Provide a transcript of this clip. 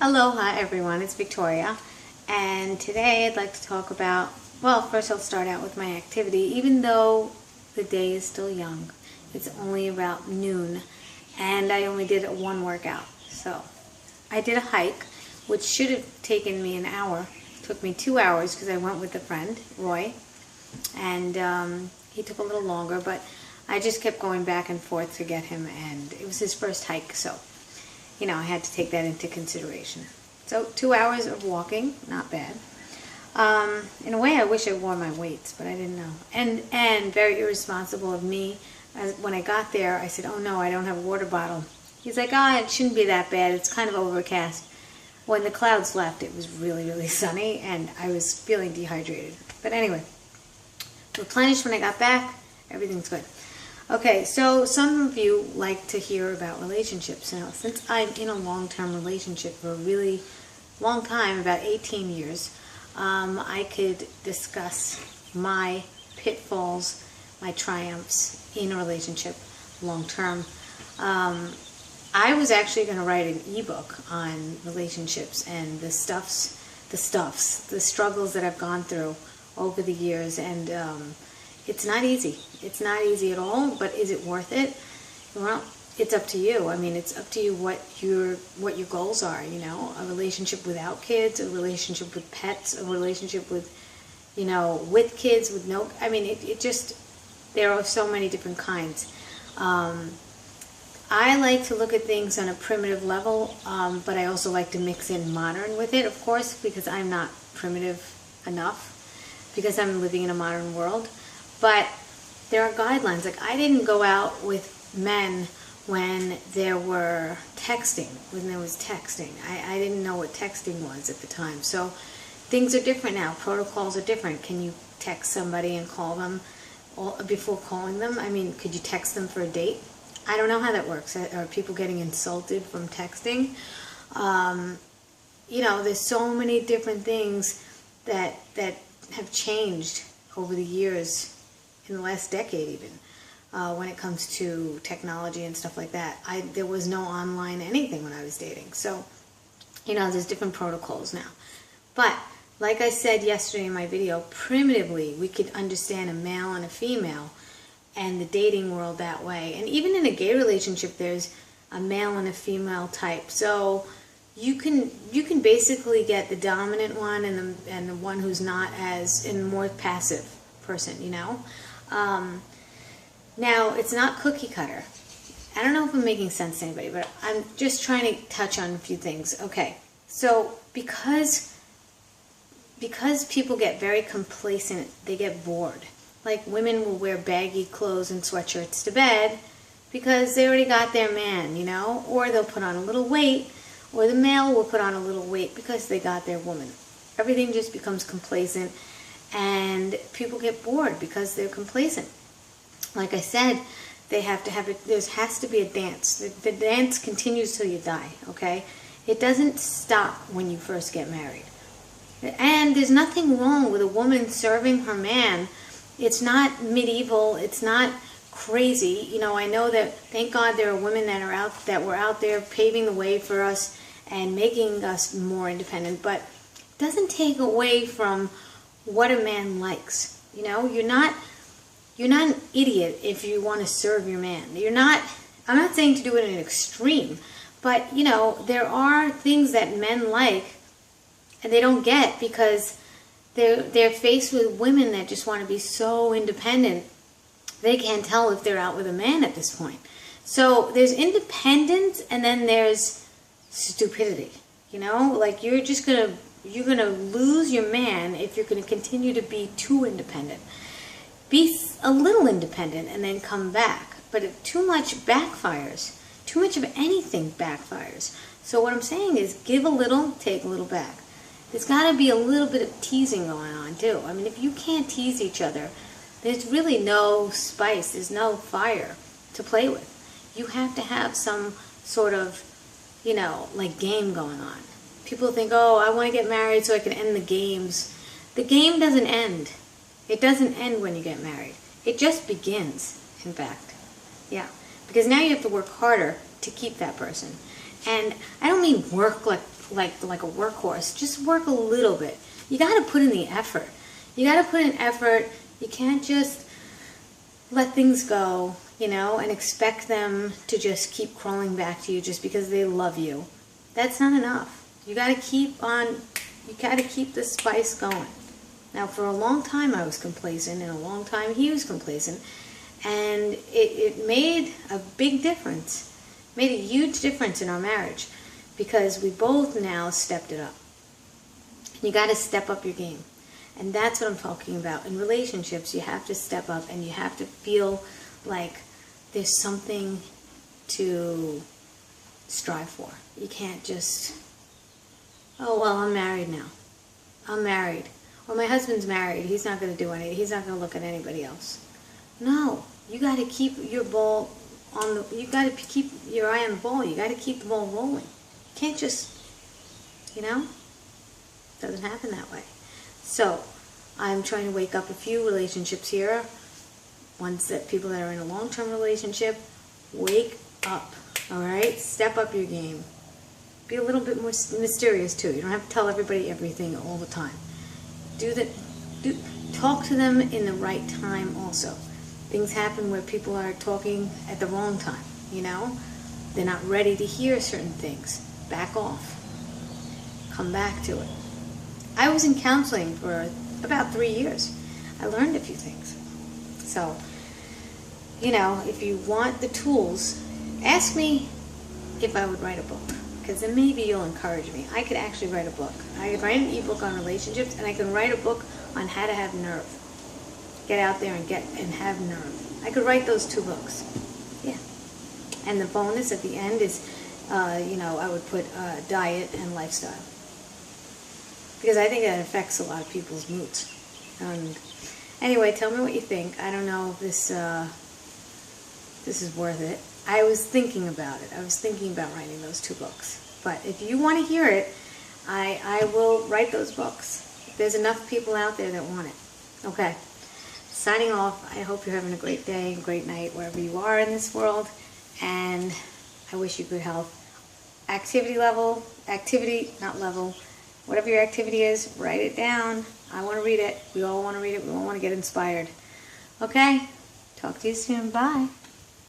Aloha everyone, it's Victoria, and today I'd like to talk about, well, first I'll start out with my activity. Even though the day is still young, it's only about noon, and I only did one workout. So I did a hike, which should have taken me an hour. It took me 2 hours because I went with a friend, Roy, and he took a little longer, but I just kept going back and forth to get him, and it was his first hike, so I had to take that into consideration. So 2 hours of walking, not bad. In a way, I wish I wore my weights, but I didn't know. And very irresponsible of me. When I got there, I said, "Oh no, I don't have a water bottle." He's like, it shouldn't be that bad. It's kind of overcast. When the clouds left, it was really, really sunny, and I was feeling dehydrated. But anyway, replenished when I got back. Everything's good. Okay, so some of you like to hear about relationships. Now, since I'm in a long-term relationship for a really long time, about 18 years, I could discuss my pitfalls, my triumphs in a relationship long-term. I was actually going to write an ebook on relationships and the struggles that I've gone through over the years, and it's not easy. It's not easy at all, but is it worth it? Well, it's up to you. I mean, it's up to you what your goals are, a relationship without kids, a relationship with pets, a relationship with, with kids, with no, I mean, there are so many different kinds. I like to look at things on a primitive level, but I also like to mix in modern with it, of course, because I'm not primitive enough, because I'm living in a modern world. But there are guidelines. Like, I didn't go out with men when there was texting. I didn't know what texting was at the time. So things are different now. Protocols are different. Can you text somebody and call them before calling them? I mean, could you text them for a date? I don't know how that works. Are people getting insulted from texting? There's so many different things that have changed over the years, in the last decade even, when it comes to technology and stuff like that. There was no online anything when I was dating. So, there's different protocols now. But, like I said yesterday in my video, primitively, we could understand a male and a female and the dating world that way. And even in a gay relationship, there's a male and a female type. So you can basically get the dominant one and the one who's not more passive person, Now, it's not cookie cutter. I don't know if I'm making sense to anybody, but I'm just trying to touch on a few things. Okay, so because people get very complacent, they get bored. Like, women will wear baggy clothes and sweatshirts to bed because they already got their man, or they'll put on a little weight, or the male will put on a little weight because they got their woman. Everything just becomes complacent, and people get bored because they're complacent. Like I said, there has to be a dance. The dance continues till you die, okay? It doesn't stop when you first get married. And there's nothing wrong with a woman serving her man. It's not medieval. It's not crazy. I know that, thank God, there are women that were out there paving the way for us and making us more independent, but it doesn't take away from what a man likes. You're not an idiot if you want to serve your man. I'm not saying to do it in an extreme, but there are things that men like and they don't get because they're faced with women that just want to be so independent. They can't tell if they're out with a man at this point. So there's independence, and then there's stupidity. Like, you're gonna lose your man if you're gonna continue to be too independent. Be a little independent and then come back. But if too much backfires, too much of anything backfires. So what I'm saying is, give a little, take a little back. There's got to be a little bit of teasing going on too. I mean, if you can't tease each other, there's really no spice, there's no fire to play with. You have to have some sort of, like, game going on. People think, I want to get married so I can end the games. The game doesn't end. It doesn't end when you get married. It just begins, in fact. Yeah. Because now you have to work harder to keep that person. And I don't mean work like like a workhorse. Just work a little bit. You got to put in the effort. You got to put in effort. You can't just let things go, you know, and expect them to just keep crawling back to you just because they love you. That's not enough. You got to keep the spice going. Now, for a long time I was complacent, and a long time he was complacent, and it made a big difference. Made a huge difference in our marriage because we both now stepped it up. You got to step up your game. And that's what I'm talking about. In relationships, you have to step up and you have to feel like there's something to strive for. You can't just, oh, well, I'm married now. I'm married. Or my husband's married. He's not going to do anything. He's not going to look at anybody else. No. You got to keep your ball on the, you got to keep your eye on the ball. You got to keep the ball rolling. You can't just, you know, it doesn't happen that way. So, I'm trying to wake up a few relationships here. Ones that people that are in a long-term relationship, wake up, all right? Step up your game. Be a little bit more mysterious too. You don't have to tell everybody everything all the time. Talk to them in the right time also. Things happen where people are talking at the wrong time, you know? They're not ready to hear certain things. Back off. Come back to it. I was in counseling for about 3 years. I learned a few things. So, you know, if you want the tools, ask me if I would write a book, because then maybe you'll encourage me. I could actually write a book. I could write an ebook on relationships, and I could write a book on how to have nerve. Get out there and have nerve. I could write those 2 books. Yeah. And the bonus at the end is, you know, I would put diet and lifestyle. Because I think that affects a lot of people's moods. Anyway, tell me what you think. I don't know if this is worth it. I was thinking about it. I was thinking about writing those 2 books. But if you want to hear it, I will write those books. There's enough people out there that want it. Okay. Signing off. I hope you're having a great day, great night, wherever you are in this world. And I wish you good health. Whatever your activity is, write it down. I want to read it. We all want to read it. We all want to get inspired. Okay? Talk to you soon. Bye.